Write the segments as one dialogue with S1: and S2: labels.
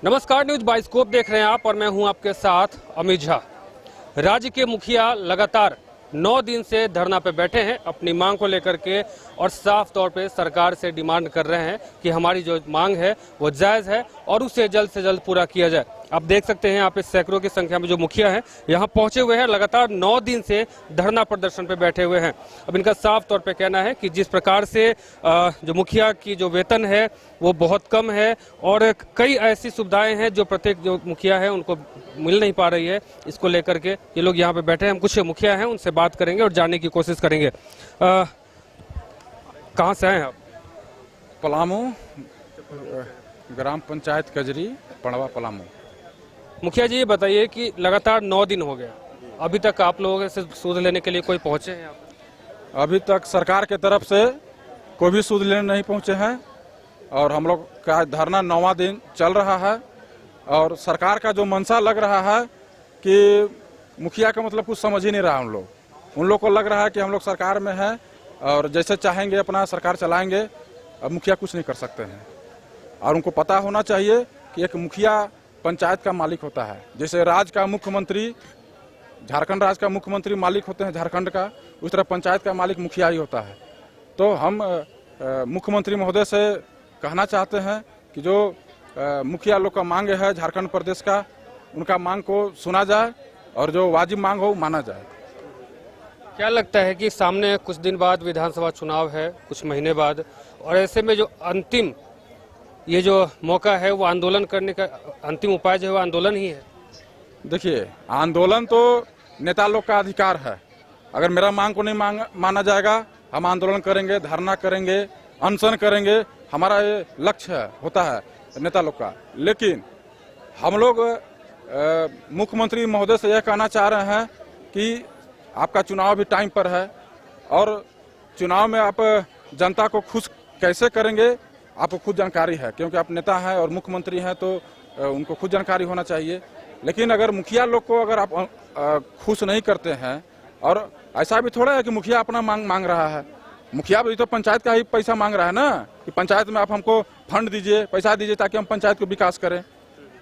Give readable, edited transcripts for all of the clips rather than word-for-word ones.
S1: नमस्कार, news bioscope देख रहे हैं आप और मैं हूं आपके साथ अमित झा। राज्य के मुखिया लगातार 9 दिन से धरना पे बैठे हैं अपनी मांग को लेकर के और साफ तौर पे सरकार से डिमांड कर रहे हैं कि हमारी जो मांग है वो जायज़ है और उसे जल्द से जल्द पूरा किया जाए। आप देख सकते हैं यहाँ पे सैकड़ों की संख्या में जो मुखिया हैं यहाँ पहुंचे हुए हैं, लगातार 9 दिन से धरना प्रदर्शन पे बैठे हुए हैं। अब इनका साफ तौर पे कहना है कि जिस प्रकार से जो मुखिया की जो वेतन है वो बहुत कम है और कई ऐसी सुविधाएं हैं जो प्रत्येक जो मुखिया है उनको मिल नहीं पा रही है। इसको लेकर के ये लोग यहाँ पे बैठे हैं। हम कुछ मुखिया हैं उनसे बात करेंगे और जानने की कोशिश करेंगे। कहाँ से आए आप?
S2: पलामू, ग्राम पंचायत कजरी, पड़वा पलामू।
S1: मुखिया जी, ये बताइए कि लगातार 9 दिन हो गया, अभी तक आप लोगों से सूद लेने के लिए कोई पहुंचे हैं?
S2: अभी तक सरकार के तरफ से कोई भी सूद लेने नहीं पहुंचे हैं और हम लोग का धरना 9वां दिन चल रहा है। और सरकार का जो मंशा लग रहा है कि मुखिया का मतलब कुछ समझ ही नहीं रहा उन लोग को लग रहा है कि हम लोग सरकार में हैं और जैसे चाहेंगे अपना सरकार चलाएंगे। अब मुखिया कुछ नहीं कर सकते हैं और उनको पता होना चाहिए कि एक मुखिया पंचायत का मालिक होता है। जैसे राज्य का मुख्यमंत्री, झारखंड राज्य का मुख्यमंत्री मालिक होते हैं झारखंड का, उस तरह पंचायत का मालिक मुखिया ही होता है। तो हम मुख्यमंत्री महोदय से कहना चाहते हैं कि जो मुखिया लोग का मांग है झारखंड प्रदेश का, उनका मांग को सुना जाए और जो वाजिब मांग हो माना जाए।
S1: क्या लगता है कि सामने कुछ दिन बाद विधानसभा चुनाव है, कुछ महीने बाद, और ऐसे में जो अंतिम ये जो मौका है वो आंदोलन करने का अंतिम उपाय जो है वो आंदोलन ही है?
S2: देखिए, आंदोलन तो नेता लोग का अधिकार है। अगर मेरा मांग को नहीं माना जाएगा, हम आंदोलन करेंगे, धरना करेंगे, अनशन करेंगे। हमारा ये लक्ष्य होता है नेता लोग का। लेकिन हम लोग मुख्यमंत्री महोदय से यह कहना चाह रहे हैं कि आपका चुनाव भी टाइम पर है और चुनाव में आप जनता को खुश कैसे करेंगे आपको खुद जानकारी है, क्योंकि आप नेता हैं और मुख्यमंत्री हैं तो उनको खुद जानकारी होना चाहिए। लेकिन अगर मुखिया लोग को अगर आप खुश नहीं करते हैं, और ऐसा भी थोड़ा है कि मुखिया अपना मांग रहा है, मुखिया भी तो पंचायत का ही पैसा मांग रहा है ना, कि पंचायत में आप हमको फंड दीजिए, पैसा दीजिए ताकि हम पंचायत को विकास करें।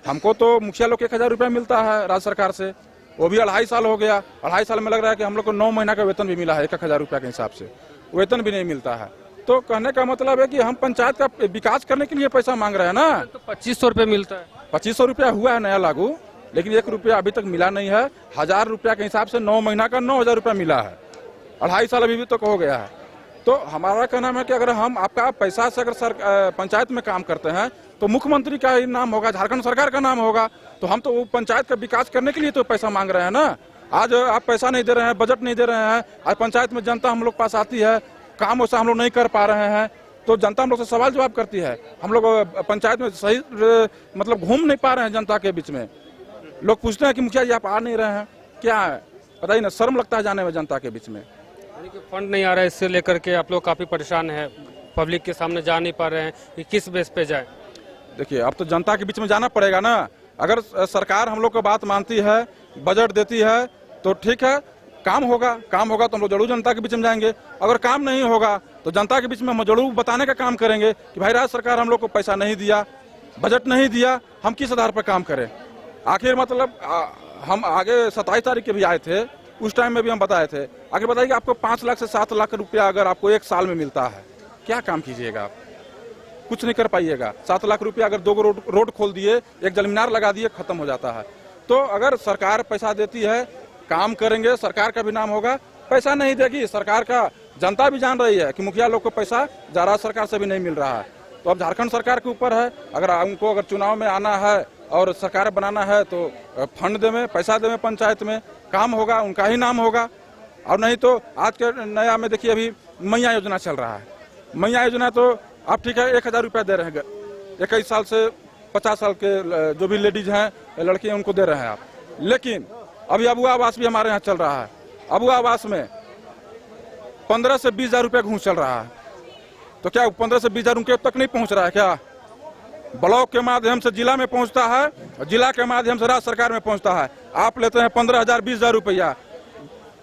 S2: हमको तो मुखिया लोग 1000 रुपया मिलता है राज्य सरकार से, वो भी 2.5 साल हो गया। 2.5 साल में लग रहा है कि हम लोग को 9 महीना का वेतन भी मिला है, 1000 रुपया के हिसाब से वेतन भी नहीं मिलता है। तो कहने का मतलब है कि हम पंचायत का विकास करने के लिए पैसा मांग रहे हैं ना।
S1: तो 2500 रुपये मिलता है।
S2: 2500 रुपया हुआ है नया लागू, लेकिन 1 रुपया अभी तक मिला नहीं है। 1000 रुपया के हिसाब से 9 महीना का 9000 रुपया मिला है। 2.5 साल अभी तक हो गया है। तो हमारा कहना है कि अगर हम आपका पैसा से अगर पंचायत में काम करते हैं तो मुख्यमंत्री का ही नाम होगा, झारखंड सरकार का नाम होगा। तो हम तो वो पंचायत का विकास करने के लिए तो पैसा मांग रहे हैं ना। आज आप पैसा नहीं दे रहे हैं, बजट नहीं दे रहे हैं, आज पंचायत में जनता हम लोग पास आती है, काम वैसा हम लोग नहीं कर पा रहे हैं, तो जनता हम लोग से सवाल जवाब करती है। हम लोग पंचायत में सही मतलब घूम नहीं पा रहे हैं जनता के बीच में। लोग पूछते हैं कि मुखिया जी आप आ नहीं रहे हैं, क्या है बताइए ना, शर्म लगता है जाने में जनता के बीच में।
S1: फंड नहीं आ रहा है, इससे लेकर के आप लोग काफी परेशान हैं, पब्लिक के सामने जा नहीं पा रहे हैं कि किस बेस पे जाए?
S2: देखिए, अब तो जनता के बीच में जाना पड़ेगा ना। अगर सरकार हम लोग को बात मानती है, बजट देती है तो ठीक है, काम होगा तो हम लोग जरूर जनता के बीच में जाएंगे। अगर काम नहीं होगा तो जनता के बीच में हम जरूर बताने का काम करेंगे कि भाई राज्य सरकार हम लोग को पैसा नहीं दिया, बजट नहीं दिया, हम किस आधार पर काम करें। आखिर मतलब हम आगे 27 तारीख के भी आए थे, उस टाइम में भी हम बताए थे। आगे बताइए आपको 5 लाख से 7 लाख रुपया अगर आपको 1 साल में मिलता है, क्या काम कीजिएगा आप? कुछ नहीं कर पाइएगा। 7 लाख रुपया अगर 2 रोड खोल दिए, एक जलमीनार लगा दिए, खत्म हो जाता है। तो अगर सरकार पैसा देती है, काम करेंगे, सरकार का भी नाम होगा। पैसा नहीं देगी सरकार का, जनता भी जान रही है कि मुखिया लोग को पैसा राज्य सरकार से भी नहीं मिल रहा है। तो अब झारखंड सरकार के ऊपर है, अगर उनको अगर चुनाव में आना है और सरकार बनाना है तो फंड देवें, पैसा देवें, पंचायत में काम होगा, उनका ही नाम होगा। और नहीं तो आज के नया में देखिए अभी मैया योजना चल रहा है। मैया योजना तो आप ठीक है 1000 रुपया दे रहे हैं, 21 साल से 50 साल के जो भी लेडीज हैं, लड़की हैं, उनको दे रहे हैं आप। लेकिन अभी अबुआ आवास भी हमारे यहाँ चल रहा है। अबुआ आवास में 15 से 20 हजार रुपया घूस चल रहा है। तो क्या 15 से 20 हजार उनके तक नहीं पहुँच रहा है? क्या ब्लॉक के माध्यम से जिला में पहुँचता है और जिला के माध्यम से राज्य सरकार में पहुँचता है। आप लेते हैं 15,000 20,000 रुपया,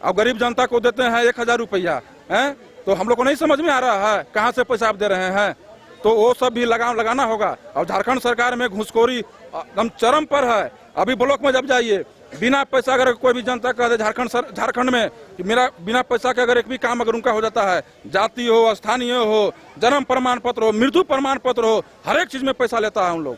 S2: अब गरीब जनता को देते हैं 1,000 रुपया है। तो हम लोग को नहीं समझ में आ रहा है कहाँ से पैसा आप दे रहे हैं। तो वो सब भी लगाना होगा। और झारखंड सरकार में घूसखोरी एकदम चरम पर है। अभी ब्लॉक में जब जाइए, बिना पैसा अगर कोई भी जनता कह दे झारखंड में कि मेरा बिना पैसा के अगर एक भी काम अगर उनका हो जाता है, जाति हो, स्थानीय हो, जन्म प्रमाण पत्र हो, मृत्यु प्रमाण पत्र हो, हर एक चीज में पैसा लेता है उन लोग।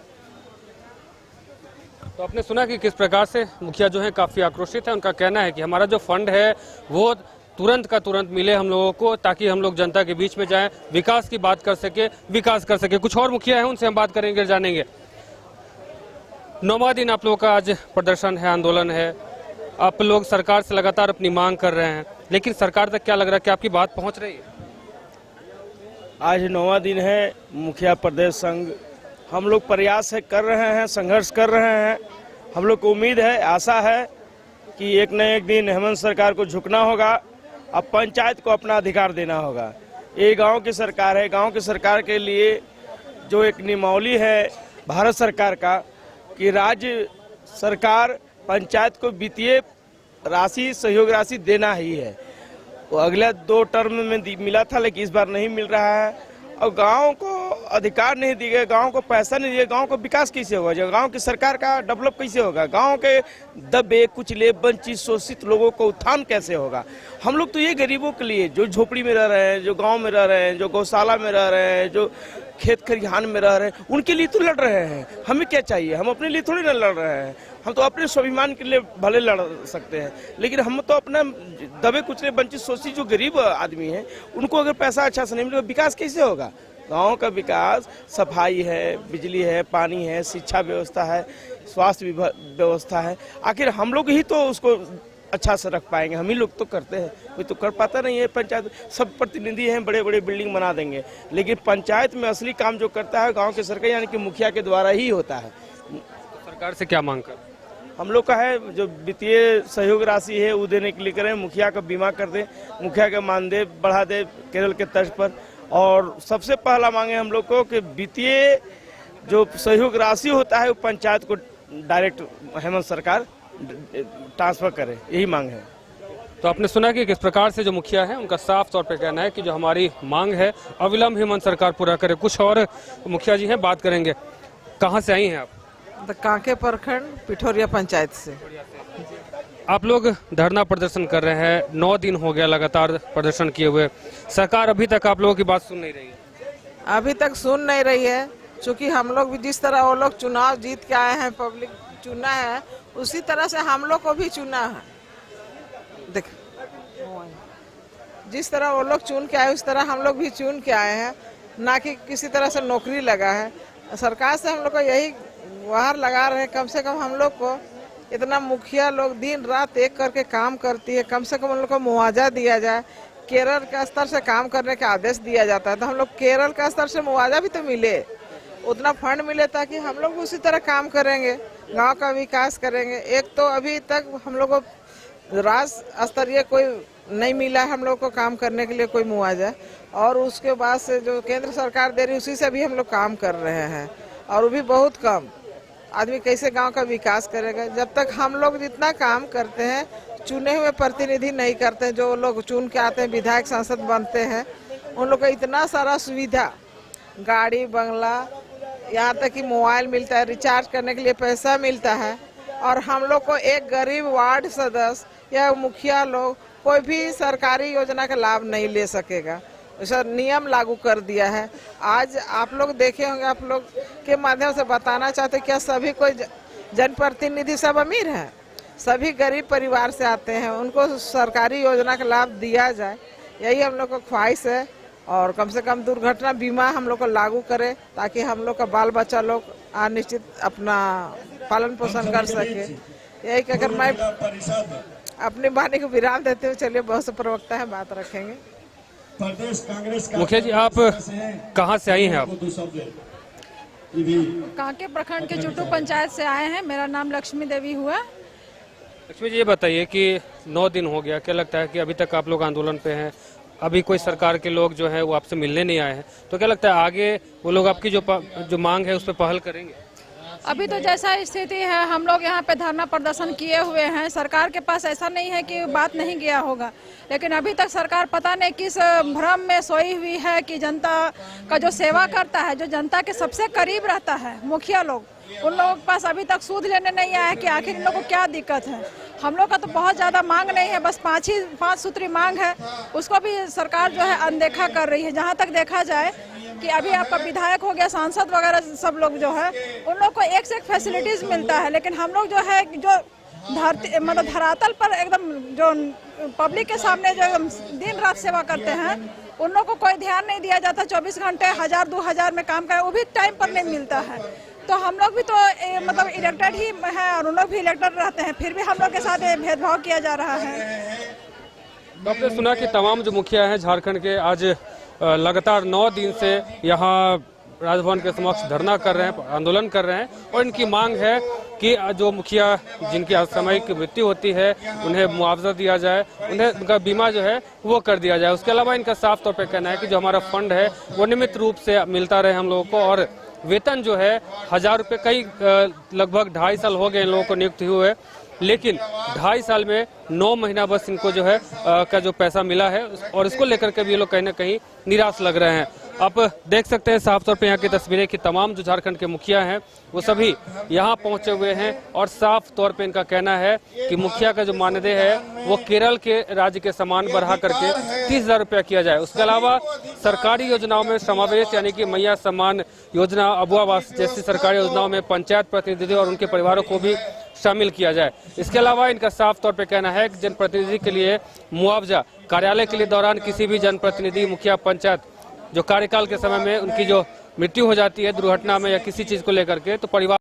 S1: तो आपने सुना कि किस प्रकार से मुखिया जो है काफी आक्रोशित है। उनका कहना है कि हमारा जो फंड है वो तुरंत का तुरंत मिले हम लोगों को, ताकि हम लोग जनता के बीच में जाएं, विकास की बात कर सके। कुछ और मुखिया है, उनसे हम बात करेंगे, जानेंगे। 9वां दिन आप लोगों का आज प्रदर्शन है, आंदोलन है। आप लोग सरकार से लगातार अपनी मांग कर रहे हैं, लेकिन सरकार तक क्या लग रहा है कि आपकी बात पहुंच रही है?
S3: आज 9वां दिन है। मुखिया प्रदेश संघ हम लोग प्रयास कर रहे हैं, संघर्ष कर रहे हैं। हम लोग को उम्मीद है, आशा है कि एक न एक दिन हेमंत सरकार को झुकना होगा। अब पंचायत को अपना अधिकार देना होगा। ये गांव की सरकार है। गांव की सरकार के लिए जो एक नियमावली है भारत सरकार का कि राज्य सरकार पंचायत को वित्तीय राशि, सहयोग राशि देना ही है। वो अगले 2 टर्म में मिला था, लेकिन इस बार नहीं मिल रहा है। और गांव को अधिकार नहीं दिए गए, गांव को पैसा नहीं दिया, गांव को विकास कैसे होगा? जो गांव की सरकार का डेवलप कैसे होगा? गांव के दबे, कुचले, वंचित, शोषित लोगों को उत्थान कैसे होगा? हम लोग तो ये गरीबों के लिए, जो झोपड़ी में रह रहे हैं, जो गांव में रह रहे हैं, जो गौशाला में रह रहे हैं, जो खेत खलिहान में रह रहे हैं, उनके लिए तो लड़ रहे हैं। हमें क्या चाहिए? हम अपने लिए थोड़ी ना लड़ रहे हैं। हम तो अपने स्वाभिमान के लिए भले लड़ सकते हैं, लेकिन हम तो अपना दबे कुचले, वंचित, शोषित जो गरीब आदमी हैं, उनको अगर पैसा अच्छा से नहीं मिलेगा, विकास कैसे होगा? गाँव का विकास सफाई है, बिजली है, पानी है, शिक्षा व्यवस्था है, स्वास्थ्य व्यवस्था है। आखिर हम लोग ही तो उसको अच्छा से रख पाएंगे। हम ही लोग तो करते हैं, कोई तो कर पाता नहीं है। पंचायत सब प्रतिनिधि हैं, बड़े बड़े बिल्डिंग बना देंगे, लेकिन पंचायत में असली काम जो करता है गांव के सरकार यानी कि मुखिया के द्वारा ही होता है।
S1: सरकार से क्या मांग कर?
S3: हम लोग का है जो वित्तीय सहयोग राशि है वो देने के लिए करें, मुखिया का बीमा कर दे, मुखिया का मानदेय बढ़ा दे केरल के तर्ज पर। और सबसे पहला मांगे हम लोग को कि वित्तीय जो सहयोग राशि होता है वो पंचायत को डायरेक्ट हेमंत सरकार ट्रांसफर करे, यही मांग है।
S1: तो आपने सुना कि किस प्रकार से जो मुखिया है उनका साफ तौर पे कहना है कि जो हमारी मांग है अविलंब हेमंत सरकार पूरा करे। कुछ और मुखिया जी हैं, बात करेंगे। कहाँ से आई हैं आप?
S4: कांके प्रखंड पिठोरिया पंचायत से।
S1: आप लोग धरना प्रदर्शन कर रहे हैं, 9 दिन हो गया लगातार प्रदर्शन किए हुए। सरकार अभी तक आप लोगों की बात सुन नहीं रही है?
S4: अभी तक सुन नहीं रही है, क्योंकि हम लोग भी जिस तरह वो लोग चुनाव जीत के आए हैं, पब्लिक चुना है, उसी तरह से हम लोग को भी चुना है। देख, जिस तरह वो लोग चुन के आए उस तरह हम लोग भी चुन के आए हैं, ना कि किसी तरह से नौकरी लगा है। सरकार से हम लोग को यही गुहार लगा रहे हैं, कम से कम हम लोग को इतना मुखिया लोग दिन रात एक करके काम करती है, कम से कम उन लोग को मुआवजा दिया जाए। केरल का स्तर से काम करने का आदेश दिया जाता है, तो हम लोग केरल का स्तर से मुआवजा भी तो मिले, उतना फंड मिले, ताकि हम लोग उसी तरह काम करेंगे, गांव का विकास करेंगे। एक तो अभी तक हम लोग को राष्ट्र स्तरीय कोई नहीं मिला है हम लोग को काम करने के लिए कोई मुआवजा, और उसके बाद से जो केंद्र सरकार दे रही है उसी से भी हम लोग काम कर रहे हैं, और वो भी बहुत कम। आदमी कैसे गांव का विकास करेगा जब तक हम लोग जितना काम करते हैं चुने हुए प्रतिनिधि नहीं करते हैं। जो लोग चुन के आते हैं, विधायक सांसद बनते हैं, उन लोग को इतना सारा सुविधा, गाड़ी बंगला, यहाँ तक कि मोबाइल मिलता है, रिचार्ज करने के लिए पैसा मिलता है, और हम लोग को एक गरीब वार्ड सदस्य या मुखिया लोग कोई भी सरकारी योजना का लाभ नहीं ले सकेगा। ऐसा नियम लागू कर दिया है। आज आप लोग देखे होंगे, आप लोग के माध्यम से बताना चाहते क्या सभी कोई जनप्रतिनिधि सब अमीर हैं? सभी गरीब परिवार से आते हैं, उनको सरकारी योजना का लाभ दिया जाए, यही हम लोग को ख्वाहिश है। और कम से कम दुर्घटना बीमा हम लोग को लागू करे, ताकि हम लोग का बाल बच्चा लोग अनिश्चित अपना पालन पोषण कर सके। यही कहकर मैं अपनी वाणी को विराम देते हुए, चलिए बहुत से प्रवक्ता है, बात रखेंगे।
S1: मुखिया जी, आप कहाँ से आई हैं? आप
S5: कांके प्रखंड के चुटू पंचायत से आए हैं। मेरा नाम लक्ष्मी देवी हुआ।
S1: लक्ष्मी जी, ये बताइए कि 9 दिन हो गया, क्या लगता है कि अभी तक आप लोग आंदोलन पे हैं, अभी कोई सरकार के लोग जो है वो आपसे मिलने नहीं आए हैं, तो क्या लगता है आगे वो लोग आपकी जो मांग है उस पर पहल करेंगे?
S5: अभी तो जैसा स्थिति है, हम लोग यहाँ पे धरना प्रदर्शन किए हुए हैं। सरकार के पास ऐसा नहीं है कि बात नहीं गया होगा, लेकिन अभी तक सरकार पता नहीं किस भ्रम में सोई हुई है कि जनता का जो सेवा करता है, जो जनता के सबसे करीब रहता है, मुखिया लोग, उन लोगों के पास अभी तक सूद लेने नहीं आया है कि आखिर इन लोगों को क्या दिक्कत है। हम लोग का तो बहुत ज़्यादा मांग नहीं है, बस 5 सूत्री मांग है, उसको भी सरकार जो है अनदेखा कर रही है। जहाँ तक देखा जाए कि अभी आपका विधायक हो गया, सांसद वगैरह सब लोग जो है उन लोग को एक से एक फैसिलिटीज़ मिलता है, लेकिन हम लोग जो है जो धरती मतलब धरातल पर एकदम जो पब्लिक के सामने जो एकदम दिन रात सेवा करते हैं उन लोगों को कोई ध्यान नहीं दिया जाता। 24 घंटे 1000-2000 में काम करें वो भी टाइम पर नहीं मिलता है। तो हम लोग भी तो मतलब इलेक्टेड ही हैं और उन लोग भी इलेक्टेड रहते हैं, फिर भी हम लोग के साथ भेदभाव किया जा रहा है।
S1: तो आपने सुना कि तमाम जो मुखिया हैं झारखंड के आज लगातार 9 दिन से यहाँ राजभवन के समक्ष धरना कर रहे हैं, आंदोलन कर रहे हैं और इनकी मांग है कि जो मुखिया जिनकी असामयिक मृत्यु होती है उन्हें मुआवजा दिया जाए, उन्हें उनका बीमा जो है वो कर दिया जाए। उसके अलावा इनका साफ तौर पे कहना है कि जो हमारा फंड है वो नियमित रूप से मिलता रहे हम लोगों को, और वेतन जो है 1000 रुपये, कई लगभग 2.5 साल हो गए इन लोगों को नियुक्त हुए, लेकिन 2.5 साल में 9 महीना बस इनको जो है का जो पैसा मिला है और इसको लेकर के भी ये लोग कहीं ना कहीं निराश लग रहे हैं। आप देख सकते हैं साफ तौर पे यहाँ की तस्वीरें कि तमाम जो झारखंड के मुखिया हैं वो सभी यहाँ पहुँचे हुए हैं और साफ तौर पे इनका कहना है कि मुखिया का जो मानदेय है वो केरल के राज्य के समान बढ़ा करके 30,000 रुपया किया जाए। उसके अलावा सरकारी योजनाओं में समावेश यानी कि मैया सम्मान योजना, अबुआ आवास जैसी सरकारी योजनाओं में पंचायत प्रतिनिधि और उनके परिवारों को भी शामिल किया जाए। इसके अलावा इनका साफ तौर पे कहना है कि जनप्रतिनिधि के लिए मुआवजा, कार्यालय के लिए दौरान किसी भी जनप्रतिनिधि, मुखिया, पंचायत जो कार्यकाल के समय में उनकी जो मृत्यु हो जाती है दुर्घटना में या किसी चीज को लेकर के, तो परिवार